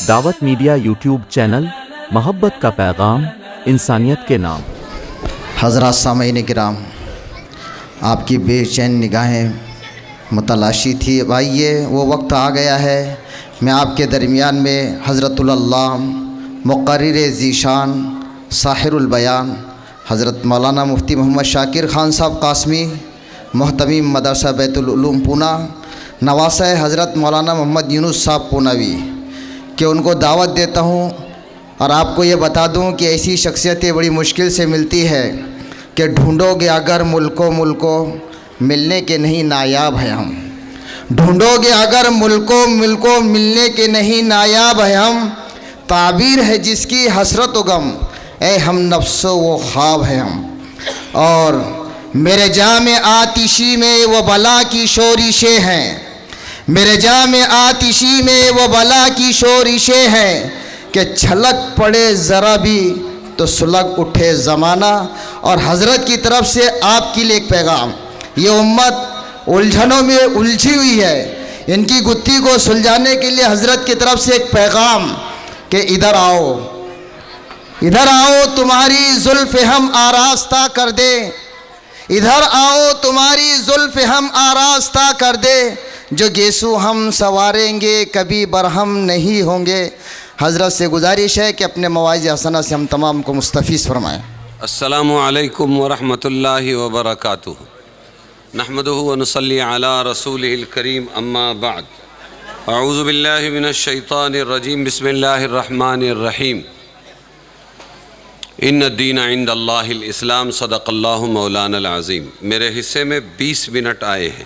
دعوت media YouTube channel, محبت کا پیغام، انسانیت کے نام۔ حضرات سامعین کرام، آپ کی بے چین نگاہیں متلاشی تھی۔ آئیے وہ وقت آ گیا ہے، میں آپ کے درمیان میں حضرت اللہ مقرر ذیشان ساحر البیان حضرت مولانا مفتی محمد شاکر خان صاحب قاسمی، محتمیم مدرسہ بیت العلوم پونہ، نواسہ حضرت مولانا محمد یونس صاحب پوناوی، کہ ان کو دعوت دیتا ہوں۔ اور آپ کو یہ بتا دوں کہ ایسی شخصیتیں بڑی مشکل سے ملتی ہے کہ ڈھونڈو گے اگر ملکوں ملنے کے نہیں نایاب ہیں ہم، ڈھونڈو گے اگر ملکوں ملنے کے نہیں نایاب ہیں ہم، تعبیر ہے جس کی حسرت و غم، اے ہم نفس و خواب ہیں ہم۔ اور میرے جام آتشی میں وہ بلا کی شورشیں ہیں، میرے جام آتشی میں وہ بلا کی شورشیں ہیں، کہ چھلک پڑے ذرا بھی تو سلگ اٹھے زمانہ۔ اور حضرت کی طرف سے آپ کے لیے ایک پیغام، یہ امت الجھنوں میں الجھی ہوئی ہے، ان کی گتھی کو سلجھانے کے لیے حضرت کی طرف سے ایک پیغام کہ ادھر آؤ، ادھر آؤ تمہاری زلف ہم آراستہ کر دے، ادھر آؤ تمہاری زلف ہم آراستہ کر دے، جو گیسو ہم سواریں گے کبھی برہم نہیں ہوں گے۔ حضرت سے گزارش ہے کہ اپنے مواعظ حسنہ سے ہم تمام کو مستفیض فرمائیں۔ السلام علیکم ورحمۃ اللہ وبرکاتہ۔ نحمدہ ونصلی علی رسولہ الکریم، اما بعد، اعوذ باللہ من الشیطان الرجیم، بسم اللہ الرحمن الرحیم۔ ان الدین عند اللہ الاسلام، صدق اللہ مولانا العظیم۔ میرے حصے میں 20 منٹ آئے ہیں،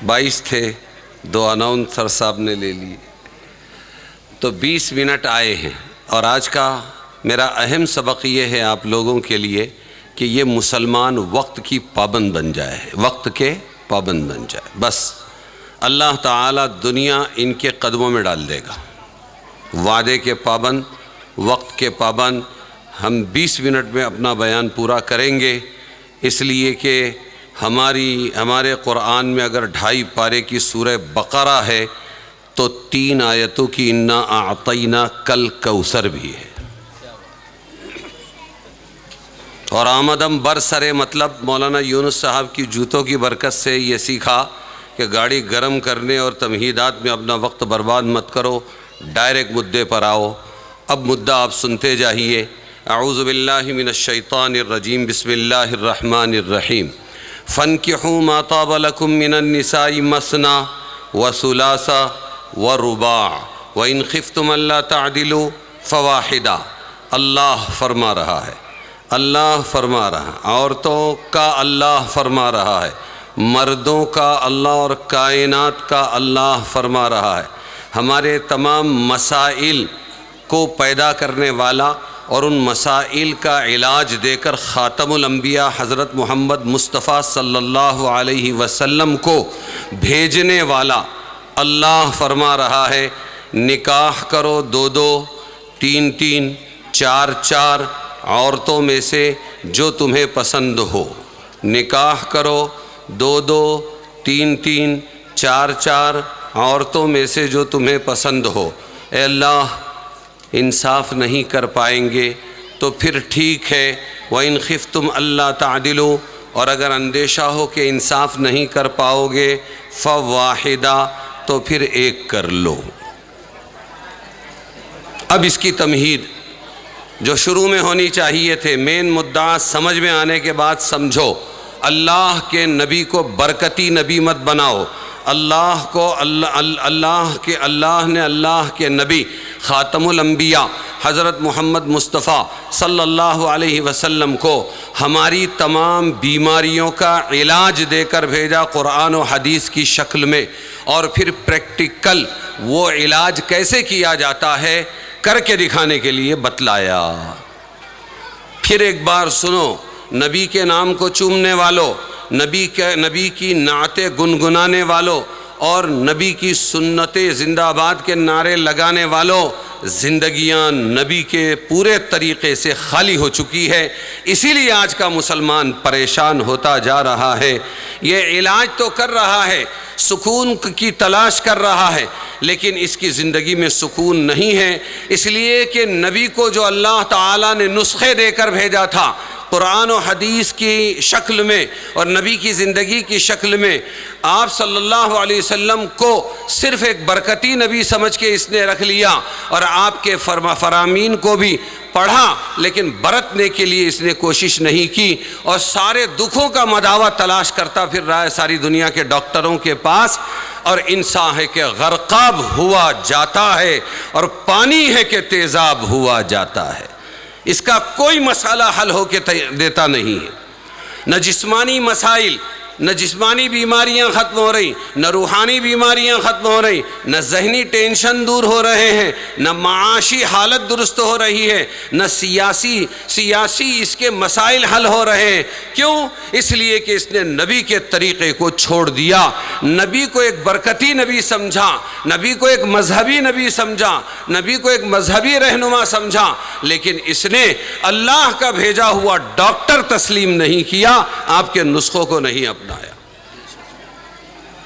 22 تھے، 2 اناؤنسر صاحب نے لے لیے، تو 20 منٹ آئے ہیں۔ اور آج کا میرا اہم سبق یہ ہے آپ لوگوں کے لیے کہ یہ مسلمان وقت کی پابند بن جائے، وقت کے پابند بن جائے، بس اللہ تعالیٰ دنیا ان کے قدموں میں ڈال دے گا۔ وعدے کے پابند، وقت کے پابند۔ ہم 20 منٹ میں اپنا بیان پورا کریں گے، اس لیے کہ ہمارے قرآن میں اگر 2.5 پارے کی سورہ بقرہ ہے تو 3 آیتوں کی انا اعطینا کل کوثر بھی ہے۔ اور آمدم برسرے مطلب مولانا یونس صاحب کی جوتوں کی برکت سے یہ سیکھا کہ گاڑی گرم کرنے اور تمہیدات میں اپنا وقت برباد مت کرو، ڈائریکٹ مدعے پر آؤ۔ اب مدعا آپ سنتے جائیے۔ اعوذ باللہ من الشیطان الرجیم، بسم اللہ الرحمن الرحیم۔ فانکحوا ما طاب لکم من النساء مثنی وثلاث ورباع وان خفتم الا تعدلوا فواحدہ۔ اللہ فرما رہا ہے، اللہ فرما رہا ہے، عورتوں کا اللہ فرما رہا ہے، مردوں کا اللہ اور کائنات کا اللہ فرما رہا ہے۔ ہمارے تمام مسائل کو پیدا کرنے والا اور ان مسائل کا علاج دے کر خاتم الانبیاء حضرت محمد مصطفیٰ صلی اللہ علیہ وسلم کو بھیجنے والا اللہ فرما رہا ہے، نکاح کرو 2-2، 3-3، 4-4 عورتوں میں سے جو تمہیں پسند ہو۔ نکاح کرو 2-2، 3-3، 4-4 عورتوں میں سے جو تمہیں پسند ہو۔ اے اللہ، انصاف نہیں کر پائیں گے تو پھر ٹھیک ہے، وَإِنْ خِفْتُمْ أَلَّا تَعْدِلُوا، اور اگر اندیشہ ہو کہ انصاف نہیں کر پاؤ گے فواحدہ، تو پھر ایک کر لو۔ اب اس کی تمہید جو شروع میں ہونی چاہیے تھے، مین مدعا سمجھ میں آنے کے بعد سمجھو۔ اللہ کے نبی کو برکتی نبی مت بناؤ، اللہ نے اللہ کے نبی خاتم الانبیاء حضرت محمد مصطفیٰ صلی اللہ علیہ وسلم کو ہماری تمام بیماریوں کا علاج دے کر بھیجا قرآن و حدیث کی شکل میں، اور پھر پریکٹیکل وہ علاج کیسے کیا جاتا ہے کر کے دکھانے کے لیے بتلایا۔ پھر ایک بار سنو، نبی کے نام کو چومنے والوں، نبی کی نعتیں گنگنانے والوں اور نبی کی سنتیں زندہ آباد کے نعرے لگانے والوں، زندگیاں نبی کے پورے طریقے سے خالی ہو چکی ہے۔ اسی لیے آج کا مسلمان پریشان ہوتا جا رہا ہے۔ یہ علاج تو کر رہا ہے، سکون کی تلاش کر رہا ہے، لیکن اس کی زندگی میں سکون نہیں ہے، اس لیے کہ نبی کو جو اللہ تعالیٰ نے نسخے دے کر بھیجا تھا قرآن و حدیث کی شکل میں اور نبی کی زندگی کی شکل میں، آپ صلی اللہ علیہ وسلم کو صرف ایک برکتی نبی سمجھ کے اس نے رکھ لیا، اور آپ کے فرامین کو بھی پڑھا لیکن برتنے کے لیے اس نے کوشش نہیں کی، اور سارے دکھوں کا مداوع تلاش کرتا پھر رہا ہے ساری دنیا کے ڈاکٹروں کے پاس، اور انسان ہے کہ غرقاب ہوا جاتا ہے اور پانی ہے کہ تیزاب ہوا جاتا ہے۔ اس کا کوئی مسئلہ حل ہو کے دیتا نہیں ہے، نہ جسمانی مسائل، نہ جسمانی بیماریاں ختم ہو رہی، نہ روحانی بیماریاں ختم ہو رہی، نہ ذہنی ٹینشن دور ہو رہے ہیں، نہ معاشی حالت درست ہو رہی ہے، نہ سیاسی اس کے مسائل حل ہو رہے ہیں۔ کیوں؟ اس لیے کہ اس نے نبی کے طریقے کو چھوڑ دیا، نبی کو ایک برکتی نبی سمجھا، نبی کو ایک مذہبی نبی سمجھا، نبی کو ایک مذہبی رہنما سمجھا، لیکن اس نے اللہ کا بھیجا ہوا ڈاکٹر تسلیم نہیں کیا، آپ کے نسخوں کو نہیں اپنایا۔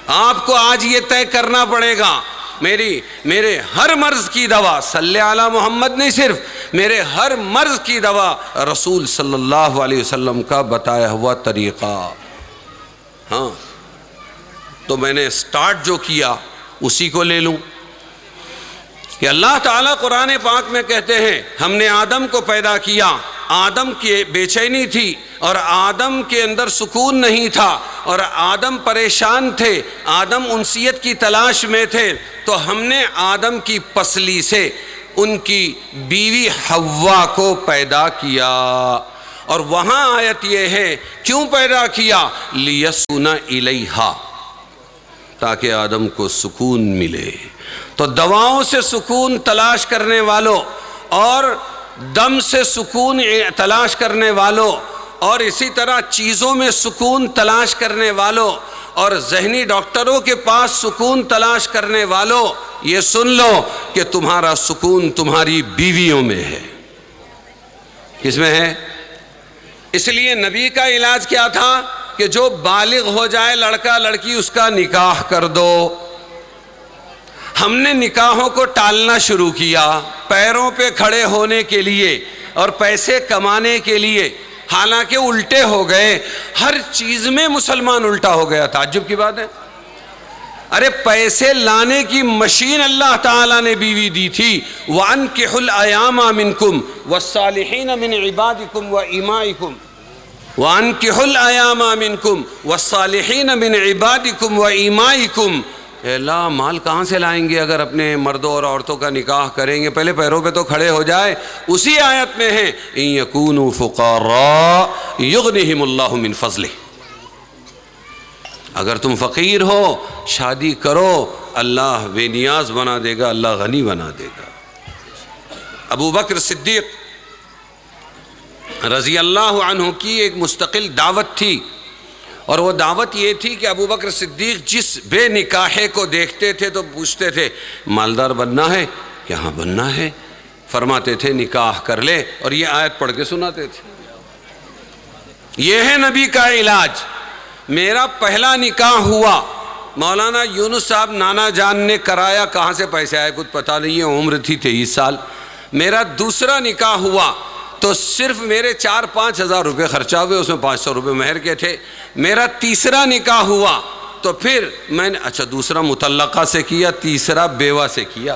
آپ کو آج یہ طے کرنا پڑے گا، میرے ہر مرض کی دوا صلی علی محمد نہیں، صرف میرے ہر مرض کی دوا رسول صلی اللہ علیہ وسلم کا بتایا ہوا طریقہ۔ ہاں تو میں نے سٹارٹ جو کیا اسی کو لے لوں کہ اللہ تعالیٰ قرآن پاک میں کہتے ہیں ہم نے آدم کو پیدا کیا، آدم کی بے چینی تھی اور آدم کے اندر سکون نہیں تھا اور آدم پریشان تھے، آدم انسیت کی تلاش میں تھے، تو ہم نے آدم کی پسلی سے ان کی بیوی حوا کو پیدا کیا۔ اور وہاں آیت یہ ہے کیوں پیدا کیا؟ لیسکن الیہا، تاکہ آدم کو سکون ملے۔ تو دواؤں سے سکون تلاش کرنے والوں اور دم سے سکون تلاش کرنے والوں اور اسی طرح چیزوں میں سکون تلاش کرنے والوں اور ذہنی ڈاکٹروں کے پاس سکون تلاش کرنے والوں، یہ سن لو کہ تمہارا سکون تمہاری بیویوں میں ہے۔ کس میں ہے؟ اس لیے نبی کا علاج کیا تھا کہ جو بالغ ہو جائے لڑکا لڑکی اس کا نکاح کر دو۔ ہم نے نکاحوں کو ٹالنا شروع کیا پیروں پہ کھڑے ہونے کے لیے اور پیسے کمانے کے لیے، حالانکہ الٹے ہو گئے، ہر چیز میں مسلمان الٹا ہو گیا۔ تعجب کی بات ہے، ارے پیسے لانے کی مشین اللہ تعالیٰ نے بیوی دی تھی، وَأَنكِحُوا الْأَيَامَ مِنْكُمْ وَالصَّالِحِينَ مِنْ عِبَادِكُمْ وَإِمَائِكُمْ، وَأَنكِحُوا الْأَيَامَ مِنْكُمْ وَالصَّالِحِينَ مِنْ عِبَادِكُمْ وَإِمَائِكُمْ۔ اللہ مال کہاں سے لائیں گے اگر اپنے مردوں اور عورتوں کا نکاح کریں گے؟ پہلے پیروں پہ تو کھڑے ہو جائے۔ اسی آیت میں ہے إِن يَكُونُوا فُقَرَاءَ يُغْنِهِمُ اللَّهُ مِنْ فَضْلِهِ، اگر تم فقیر ہو شادی کرو، اللہ بے نیاز بنا دے گا، اللہ غنی بنا دے گا۔ ابو بکر صدیق رضی اللہ عنہ کی ایک مستقل دعوت تھی، اور وہ دعوت یہ تھی کہ ابو بکر صدیق جس بے نکاحے کو دیکھتے تھے تو پوچھتے تھے مالدار بننا ہے؟ کہ ہاں بننا ہے۔ فرماتے تھے نکاح کر لے، اور یہ آیت پڑھ کے سناتے تھے۔ یہ ہے نبی کا علاج۔ میرا پہلا نکاح ہوا، مولانا یونس صاحب نانا جان نے کرایا، کہاں سے پیسے آئے کچھ پتہ نہیں ہے، عمر تھی 23 سال۔ میرا دوسرا نکاح ہوا تو صرف میرے 4-5 ہزار روپے خرچہ ہوئے، اس میں 500 روپے مہر کے تھے۔ میرا تیسرا نکاح ہوا تو پھر میں نے دوسرا مطلقہ سے کیا، تیسرا بیوہ سے کیا۔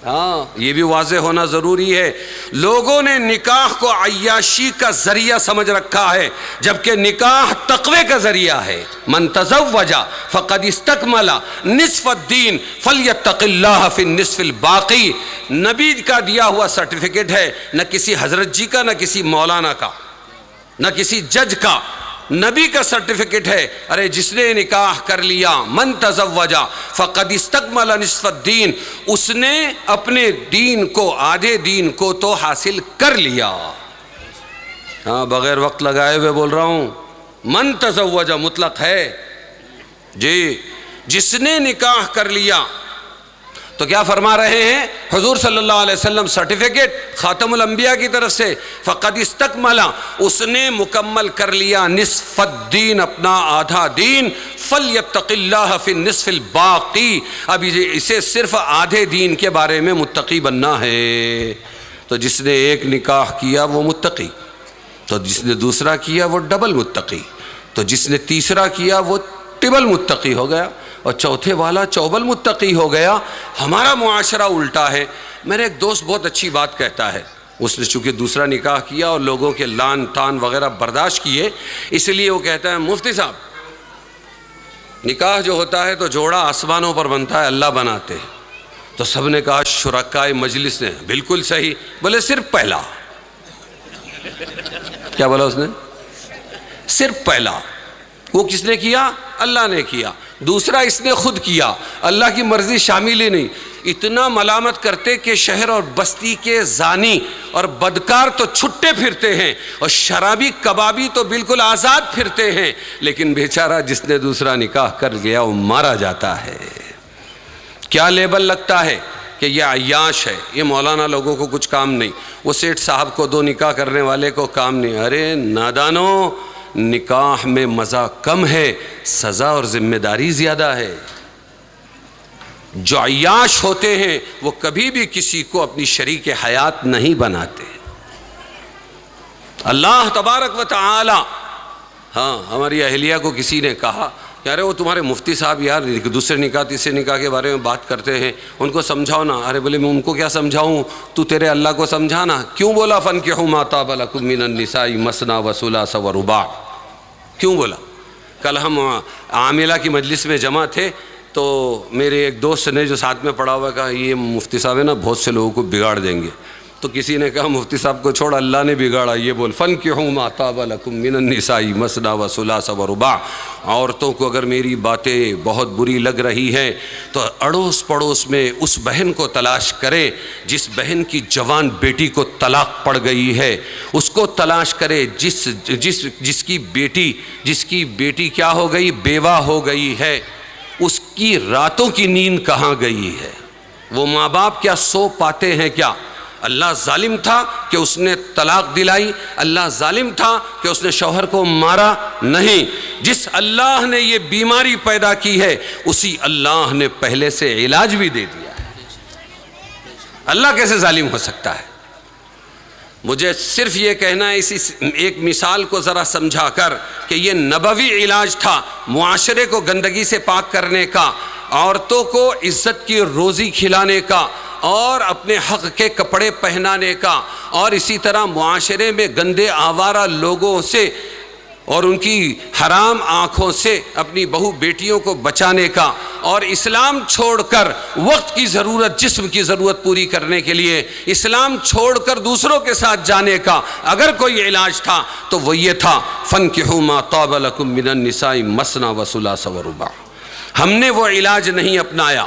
ہاں یہ بھی واضح ہونا ضروری ہے۔ لوگوں نے نکاح کو عیاشی کا ذریعہ سمجھ رکھا ہے، جبکہ نکاح تقوی کا ذریعہ ہے۔ من تزوج فقد استکمل نصف الدین فلیتق اللہ فی النصف الباقی، نبی کا دیا ہوا سرٹیفکیٹ ہے، نہ کسی حضرت جی کا، نہ کسی مولانا کا، نہ کسی جج کا، نبی کا سرٹیفکیٹ ہے۔ ارے جس نے نکاح کر لیا، من تزوج فقد استکمل نصف الدین، اس نے اپنے دین کو، آدھے دین کو تو حاصل کر لیا۔ ہاں بغیر وقت لگائے ہوئے بول رہا ہوں، من تزوج مطلق ہے جی۔ جس نے نکاح کر لیا تو کیا فرما رہے ہیں حضور صلی اللہ علیہ وسلم؟ سرٹیفکیٹ خاتم الانبیاء کی طرف سے، فقد استکمل، اس نے مکمل کر لیا نصف الدین، اپنا آدھا دین، فلیتق اللہ فی النصف الباقی، اب اسے صرف آدھے دین کے بارے میں متقی بننا ہے۔ تو جس نے ایک نکاح کیا وہ متقی، تو جس نے دوسرا کیا وہ ڈبل متقی، تو جس نے تیسرا کیا وہ ٹبل متقی ہو گیا، اور چوتھے والا چوبل متقی ہو گیا۔ ہمارا معاشرہ الٹا ہے۔ میرا ایک دوست بہت اچھی بات کہتا ہے، اس نے چونکہ دوسرا نکاح کیا اور لوگوں کے لان تان وغیرہ برداشت کیے، اس لیے وہ کہتا ہے مفتی صاحب نکاح جو ہوتا ہے تو جوڑا آسمانوں پر بنتا ہے، اللہ بناتے ہیں۔ تو سب نے کہا شرکائے مجلس نے بالکل صحیح، بولے صرف پہلا۔ کیا بولا اس نے؟ صرف پہلا۔ وہ کس نے کیا؟ اللہ نے کیا۔ دوسرا اس نے خود کیا، اللہ کی مرضی شامل ہی نہیں۔ اتنا ملامت کرتے کہ شہر اور بستی کے زانی اور بدکار تو چھٹے پھرتے ہیں، اور شرابی کبابی تو بالکل آزاد پھرتے ہیں، لیکن بیچارہ جس نے دوسرا نکاح کر گیا وہ مارا جاتا ہے۔ کیا لیبل لگتا ہے کہ یہ عیاش ہے، یہ مولانا لوگوں کو کچھ کام نہیں، وہ سیٹھ صاحب کو دو نکاح کرنے والے کو کام نہیں۔ ارے نادانو، نکاح میں مزہ کم ہے، سزا اور ذمہ داری زیادہ ہے۔ جو عیاش ہوتے ہیں وہ کبھی بھی کسی کو اپنی شریک حیات نہیں بناتے۔ اللہ تبارک و تعالی، ہاں ہماری اہلیہ کو کسی نے کہا کہ ارے وہ تمہارے مفتی صاحب یار دوسرے نکاح تیسرے نکاح کے بارے میں بات کرتے ہیں، ان کو سمجھاؤ نا۔ ارے بولے میں ان کو کیا سمجھاؤں، تو تیرے اللہ کو سمجھانا۔ کیوں بولا فَانكِحُوا مَا طَابَ لَكُم مِّنَ النِّسَاءِ مَثْنَىٰ وَثُلَاثَ وَرُبَاعَ؟ کیوں بولا؟ کل ہم عاملہ کی مجلس میں جمع تھے تو میرے ایک دوست نے جو ساتھ میں پڑھا ہوا کہا یہ مفتی صاحب ہے نا بہت سے لوگوں کو بگاڑ دیں گے۔ تو کسی نے کہا مفتی صاحب کو چھوڑ، اللہ نے بگاڑا، یہ بول فَانكِحُوا مَا طَابَ لَكُم مِّنَ النِّسَاءِ مَثْنَىٰ وَثُلَاثَ وَرُبَاعَ۔ عورتوں کو اگر میری باتیں بہت بری لگ رہی ہیں تو اڑوس پڑوس میں اس بہن کو تلاش کرے جس بہن کی جوان بیٹی کو طلاق پڑ گئی ہے، اس کو تلاش کرے جس کی بیٹی کیا ہو گئی، بیوہ ہو گئی ہے، اس کی راتوں کی نیند کہاں گئی ہے؟ وہ ماں باپ کیا سو پاتے ہیں کیا؟ اللہ ظالم تھا کہ اس نے طلاق دلائی؟ اللہ ظالم تھا کہ اس نے شوہر کو مارا؟ نہیں۔ جس اللہ نے یہ بیماری پیدا کی ہے اسی اللہ نے پہلے سے علاج بھی دے دیا ہے۔ اللہ کیسے ظالم ہو سکتا ہے؟ مجھے صرف یہ کہنا ہے اسی ایک مثال کو ذرا سمجھا کر کہ یہ نبوی علاج تھا معاشرے کو گندگی سے پاک کرنے کا، عورتوں کو عزت کی روزی کھلانے کا، اور اپنے حق کے کپڑے پہنانے کا، اور اسی طرح معاشرے میں گندے آوارہ لوگوں سے اور ان کی حرام آنکھوں سے اپنی بہو بیٹیوں کو بچانے کا، اور اسلام چھوڑ کر وقت کی ضرورت، جسم کی ضرورت پوری کرنے کے لیے اسلام چھوڑ کر دوسروں کے ساتھ جانے کا اگر کوئی علاج تھا تو وہ یہ تھا فَانكِحُوا مَا طَابَ لَكُم مِّنَ النِّسَاءِ مَثْنَىٰ وَثُلَاثَ وَرُبَاعَ۔ ہم نے وہ علاج نہیں اپنایا۔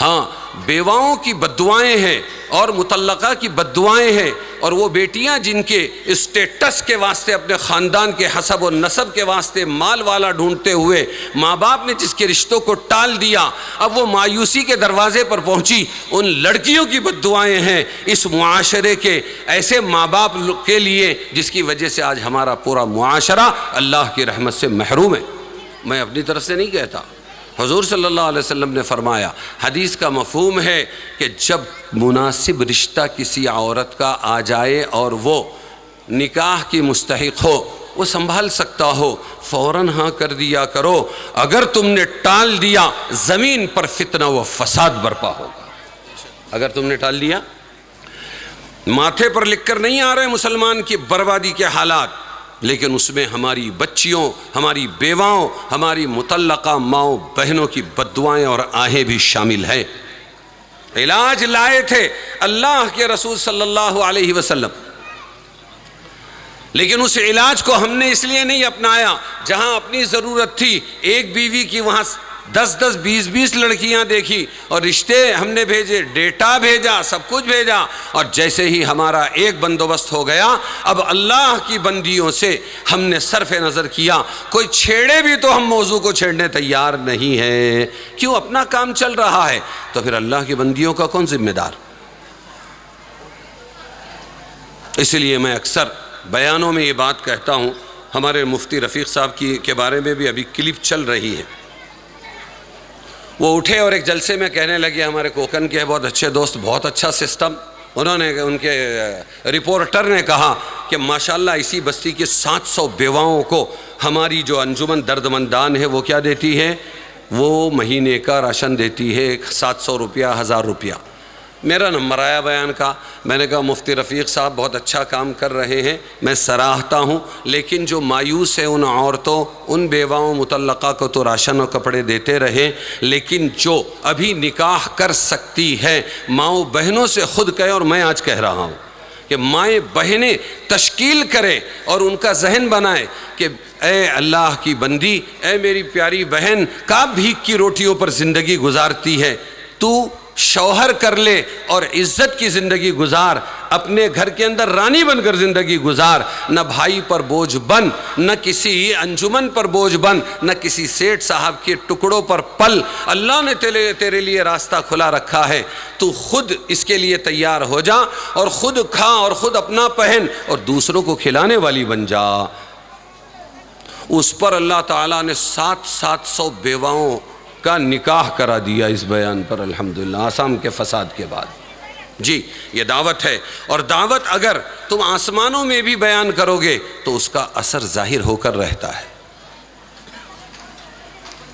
ہاں، بیواؤں کی بددعائیں ہیں اور مطلقہ کی بددعائیں ہیں، اور وہ بیٹیاں جن کے اسٹیٹس کے واسطے، اپنے خاندان کے حسب و نسب کے واسطے مال والا ڈھونڈتے ہوئے ماں باپ نے جس کے رشتوں کو ٹال دیا، اب وہ مایوسی کے دروازے پر پہنچی، ان لڑکیوں کی بددعائیں ہیں اس معاشرے کے ایسے ماں باپ کے لیے جس کی وجہ سے آج ہمارا پورا معاشرہ اللہ کی رحمت سے محروم ہے۔ میں اپنی طرف سے نہیں کہتا، حضور صلی اللہ علیہ وسلم نے فرمایا، حدیث کا مفہوم ہے کہ جب مناسب رشتہ کسی عورت کا آ جائے اور وہ نکاح کی مستحق ہو، وہ سنبھال سکتا ہو، فوراً ہاں کر دیا کرو۔ اگر تم نے ٹال دیا زمین پر فتنہ و فساد برپا ہوگا۔ اگر تم نے ٹال دیا، ماتھے پر لکھ کر نہیں آ رہے مسلمان کی بربادی کے حالات، لیکن اس میں ہماری بچیوں، ہماری بیواؤں، ہماری مطلقہ ماؤں بہنوں کی بددعائیں اور آہیں بھی شامل ہیں۔ علاج لائے تھے اللہ کے رسول صلی اللہ علیہ وسلم، لیکن اس علاج کو ہم نے اس لیے نہیں اپنایا، جہاں اپنی ضرورت تھی ایک بیوی کی وہاں 10 20 لڑکیاں دیکھی اور رشتے ہم نے بھیجے، ڈیٹا بھیجا، سب کچھ بھیجا، اور جیسے ہی ہمارا ایک بندوبست ہو گیا اب اللہ کی بندیوں سے ہم نے صرف نظر کیا، کوئی چھیڑے بھی تو ہم موضوع کو چھیڑنے تیار نہیں ہیں، کیوں؟ اپنا کام چل رہا ہے، تو پھر اللہ کی بندیوں کا کون ذمہ دار؟ اس لیے میں اکثر بیانوں میں یہ بات کہتا ہوں، ہمارے مفتی رفیق صاحب کے بارے میں بھی ابھی کلپ چل رہی ہے، وہ اٹھے اور ایک جلسے میں کہنے لگے، ہمارے کوکن کے بہت اچھے دوست، بہت اچھا سسٹم، ان کے رپورٹر نے کہا کہ ماشاءاللہ اسی بستی کی 700 بیواؤں کو ہماری جو انجمن دردمندان ہے وہ کیا دیتی ہے؟ وہ مہینے کا راشن دیتی ہے، 700 روپیہ، 1000 روپیہ۔ میرا نمبر آیا بیان کا، میں نے کہا مفتی رفیق صاحب بہت اچھا کام کر رہے ہیں، میں سراہتا ہوں، لیکن جو مایوس ہے ان عورتوں، ان بیواؤں مطلقہ کو تو راشن اور کپڑے دیتے رہے، لیکن جو ابھی نکاح کر سکتی ہے ماؤں بہنوں سے خود کہے، اور میں آج کہہ رہا ہوں کہ مائیں بہنیں تشکیل کریں اور ان کا ذہن بنائے کہ اے اللہ کی بندی، اے میری پیاری بہن، کا بھیک کی روٹیوں پر زندگی گزارتی ہے، تو شوہر کر لے اور عزت کی زندگی گزار، اپنے گھر کے اندر رانی بن کر زندگی گزار، نہ بھائی پر بوجھ بن، نہ کسی انجمن پر بوجھ بن، نہ کسی سیٹھ صاحب کے ٹکڑوں پر پل۔ اللہ نے تیرے لیے راستہ کھلا رکھا ہے، تو خود اس کے لیے تیار ہو جا اور خود کھا اور خود اپنا پہن اور دوسروں کو کھلانے والی بن جا۔ اس پر اللہ تعالیٰ نے 700 بیواؤں کا نکاح کرا دیا اس بیان پر، الحمدللہ، آسام کے فساد کے بعد۔ جی یہ دعوت ہے، اور دعوت اگر تم آسمانوں میں بھی بیان کرو گے تو اس کا اثر ظاہر ہو کر رہتا ہے۔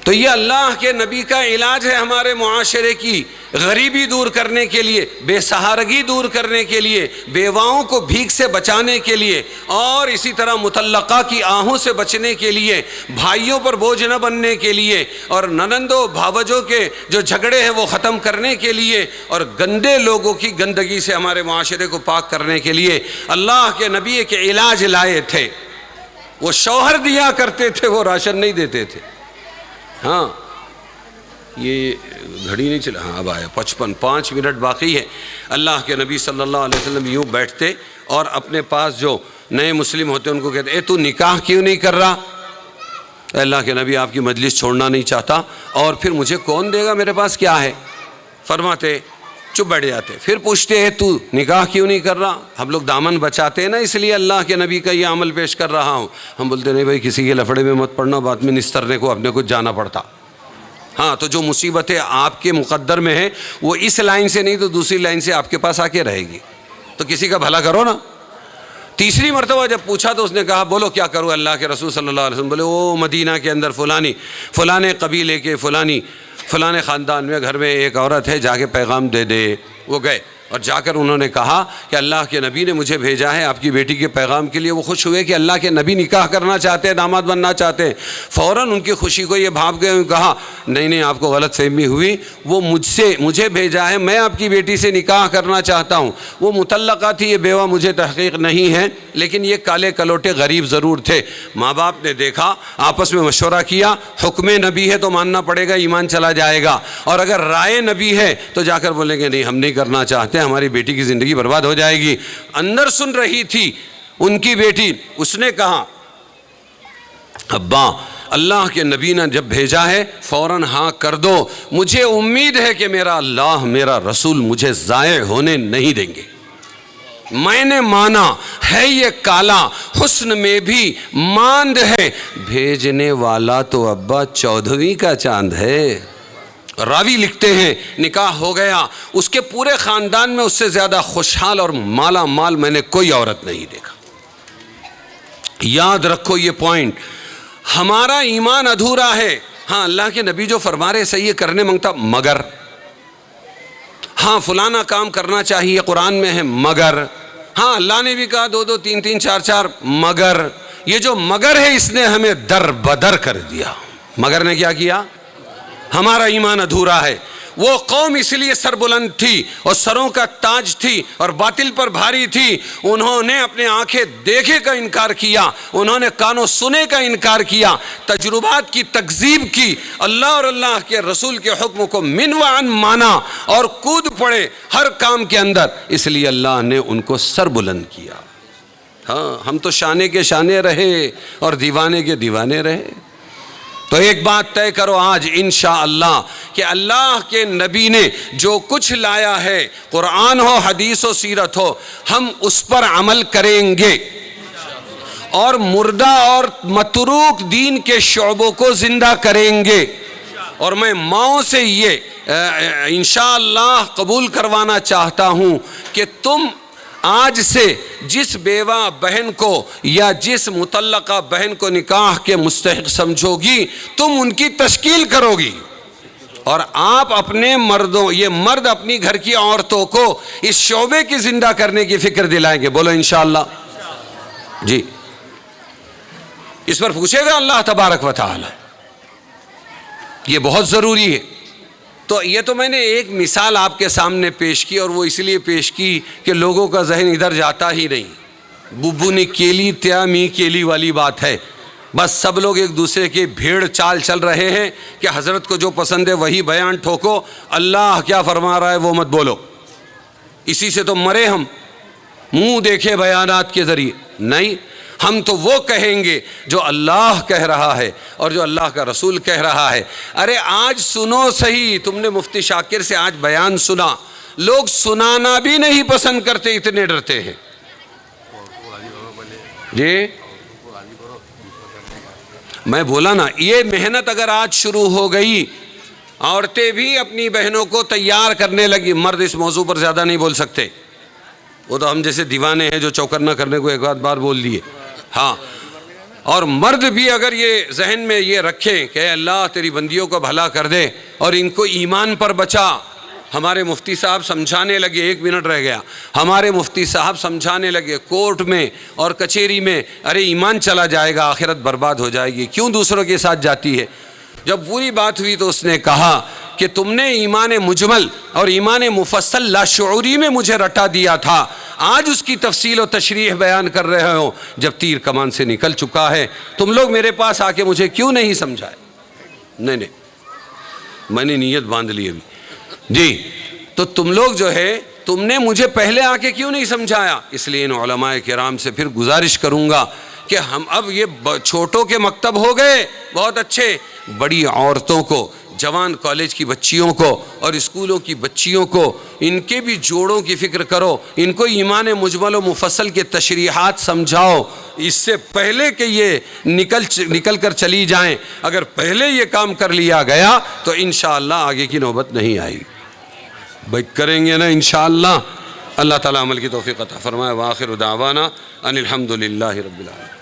تو یہ اللہ کے نبی کا علاج ہے ہمارے معاشرے کی غریبی دور کرنے کے لیے، بے سہارگی دور کرنے کے لیے، بیواؤں کو بھیک سے بچانے کے لیے، اور اسی طرح مطلقہ کی آہوں سے بچنے کے لیے، بھائیوں پر بوجھ نہ بننے کے لیے، اور ننندوں بھاوجوں کے جو جھگڑے ہیں وہ ختم کرنے کے لیے، اور گندے لوگوں کی گندگی سے ہمارے معاشرے کو پاک کرنے کے لیے اللہ کے نبی کے علاج لائے تھے۔ وہ شوہر دیا کرتے تھے، وہ راشن نہیں دیتے تھے۔ ہاں یہ گھڑی نہیں چلا، ہاں اب آیا 55 منٹ باقی ہے۔ اللہ کے نبی صلی اللہ علیہ وسلم یوں بیٹھتے اور اپنے پاس جو نئے مسلم ہوتے ان کو کہتے، اے تو نکاح کیوں نہیں کر رہا؟ اللہ کے نبی آپ کی مجلس چھوڑنا نہیں چاہتا، اور پھر مجھے کون دے گا، میرے پاس کیا ہے؟ فرماتے، چپ بیٹھ جاتے، پھر پوچھتے ہیں تو نکاح کیوں نہیں کر رہا؟ ہم لوگ دامن بچاتے ہیں نا، اس لیے اللہ کے نبی کا یہ عمل پیش کر رہا ہوں۔ ہم بولتے نہیں بھائی کسی کے لفڑے میں مت پڑنا، بعد میں نسترنے کو اپنے کو جانا پڑتا۔ ہاں تو جو مصیبتیں آپ کے مقدر میں ہیں وہ اس لائن سے نہیں تو دوسری لائن سے آپ کے پاس آ کے رہے گی، تو کسی کا بھلا کرو نا۔ تیسری مرتبہ جب پوچھا تو اس نے کہا بولو کیا کروں؟ اللہ کے رسول صلی اللہ علیہ وسلم بولے، وہ مدینہ کے اندر فلانے قبیلے کے فلانے خاندان میں گھر میں ایک عورت ہے، جا کے پیغام دے دے۔ وہ گئے اور جا کر انہوں نے کہا کہ اللہ کے نبی نے مجھے بھیجا ہے آپ کی بیٹی کے پیغام کے لیے۔ وہ خوش ہوئے کہ اللہ کے نبی نکاح کرنا چاہتے ہیں، داماد بننا چاہتے ہیں۔ فوراً ان کی خوشی کو یہ بھاپ گئے، کہا نہیں آپ کو غلط فہمی ہوئی، وہ مجھے بھیجا ہے، میں آپ کی بیٹی سے نکاح کرنا چاہتا ہوں۔ وہ مطلقہ تھی، یہ بیوہ مجھے تحقیق نہیں ہے، لیکن یہ کالے کلوٹے غریب ضرور تھے۔ ماں باپ نے دیکھا، آپس میں مشورہ کیا، حکم نبی ہے تو ماننا پڑے گا، ایمان چلا جائے گا، اور اگر رائے نبی ہے تو جا کر بولیں گے نہیں ہم نہیں کرنا چاہتے، ہماری بیٹی کی زندگی برباد ہو جائے گی۔ اندر سن رہی تھی ان کی بیٹی، اس نے کہا ابا اللہ کے نبی نے جب بھیجا ہے فوراً ہاں کر دو، مجھے امید ہے کہ میرا اللہ میرا رسول مجھے ضائع ہونے نہیں دیں گے۔ میں نے مانا ہے، یہ کالا حسن میں بھی ماند ہے، بھیجنے والا تو ابا 14ویں کا چاند ہے۔ راوی لکھتے ہیں نکاح ہو گیا، اس کے پورے خاندان میں اس سے زیادہ خوشحال اور مالا مال میں نے کوئی عورت نہیں دیکھا۔ یاد رکھو یہ پوائنٹ، ہمارا ایمان ادھورا ہے۔ ہاں اللہ کے نبی جو فرما رہے صحیح کرنے منگتا، مگر ہاں فلانا کام کرنا چاہیے قرآن میں ہے، مگر ہاں اللہ نے بھی کہا 2 3 3 4 4، مگر یہ جو مگر ہے اس نے ہمیں در بدر کر دیا۔ مگر نے کیا کیا؟ ہمارا ایمان ادھورا ہے۔ وہ قوم اس لیے سر بلند تھی اور سروں کا تاج تھی اور باطل پر بھاری تھی، انہوں نے اپنے آنکھیں دیکھے کا انکار کیا، انہوں نے کانوں سنے کا انکار کیا، تجربات کی تکذیب کی، اللہ اور اللہ کے رسول کے حکم کو من و عن مانا اور کود پڑے ہر کام کے اندر، اس لیے اللہ نے ان کو سر بلند کیا۔ ہاں، ہم تو شانے کے شانے رہے اور دیوانے کے دیوانے رہے۔ تو ایک بات طے کرو آج انشاءاللہ کہ اللہ کے نبی نے جو کچھ لایا ہے، قرآن ہو، حدیث ہو، سیرت ہو، ہم اس پر عمل کریں گے اور مردہ اور متروک دین کے شعبوں کو زندہ کریں گے۔ اور میں ماؤں سے یہ انشاءاللہ قبول کروانا چاہتا ہوں کہ تم آج سے جس بیوہ بہن کو یا جس مطلقہ بہن کو نکاح کے مستحق سمجھو گی، تم ان کی تشکیل کرو گی، اور آپ اپنے مردوں، یہ مرد اپنی گھر کی عورتوں کو اس شعبے کی زندہ کرنے کی فکر دلائیں گے۔ بولو انشاءاللہ جی، اس پر پوچھے گا اللہ تبارک و تعالی، یہ بہت ضروری ہے۔ تو یہ تو میں نے ایک مثال آپ کے سامنے پیش کی، اور وہ اس لیے پیش کی کہ لوگوں کا ذہن ادھر جاتا ہی نہیں۔ ببو نے کیلی تیا می کیلی والی بات ہے، بس سب لوگ ایک دوسرے کے بھیڑ چال چل رہے ہیں کہ حضرت کو جو پسند ہے وہی بیان ٹھوکو، اللہ کیا فرما رہا ہے وہ مت بولو۔ اسی سے تو مرے ہم، منہ دیکھے بیانات کے ذریعے نہیں، ہم تو وہ کہیں گے جو اللہ کہہ رہا ہے اور جو اللہ کا رسول کہہ رہا ہے۔ ارے آج سنو صحیح، تم نے مفتی شاکر سے آج بیان سنا، لوگ سنانا بھی نہیں پسند کرتے، اتنے ڈرتے ہیں جی۔ میں بولا نا، یہ محنت اگر آج شروع ہو گئی، عورتیں بھی اپنی بہنوں کو تیار کرنے لگی، مرد اس موضوع پر زیادہ نہیں بول سکتے، وہ تو ہم جیسے دیوانے ہیں جو چوکر نہ کرنے کو ایک بار بول دیے۔ ہاں، اور مرد بھی اگر یہ ذہن میں یہ رکھیں کہ اے اللہ تیری بندیوں کو بھلا کر دے اور ان کو ایمان پر بچا۔ ہمارے مفتی صاحب سمجھانے لگے، 1 منٹ رہ گیا، ہمارے مفتی صاحب سمجھانے لگے کورٹ میں اور کچہری میں، ارے ایمان چلا جائے گا، آخرت برباد ہو جائے گی، کیوں دوسروں کے ساتھ جاتی ہے؟ جب پوری بات ہوئی تو اس نے کہا کہ تم نے ایمان مجمل اور ایمان مفصل لاشعوری میں مجھے رٹا دیا تھا، آج اس کی تفصیل و تشریح بیان کر رہے ہو، جب تیر کمان سے نکل چکا ہے، تم لوگ میرے پاس آ کے مجھے کیوں نہیں سمجھائے؟ نہیں، میں نے نیت باندھ لی ابھی جی، تو تم لوگ جو ہے، تم نے مجھے پہلے آ کے کیوں نہیں سمجھایا؟ اس لیے ان علماء کرام سے پھر گزارش کروں گا کہ ہم اب یہ چھوٹوں کے مکتب ہو گئے بہت اچھے، بڑی عورتوں کو، جوان کالج کی بچیوں کو اور اسکولوں کی بچیوں کو، ان کے بھی جوڑوں کی فکر کرو، ان کو ایمان مجمل و مفصل کے تشریحات سمجھاؤ، اس سے پہلے کہ یہ نکل کر چلی جائیں۔ اگر پہلے یہ کام کر لیا گیا تو انشاءاللہ آگے کی نوبت نہیں آئی۔ بھائی کریں گے نا انشاءاللہ؟ اللہ تعالیٰ عمل کی توفیق عطا فرمائے۔ وآخر دعوانا ان الحمدللہ رب العالمین۔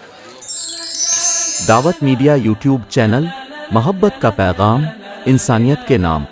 دعوت میڈیا یوٹیوب چینل، محبت کا پیغام، انسانیت کے نام۔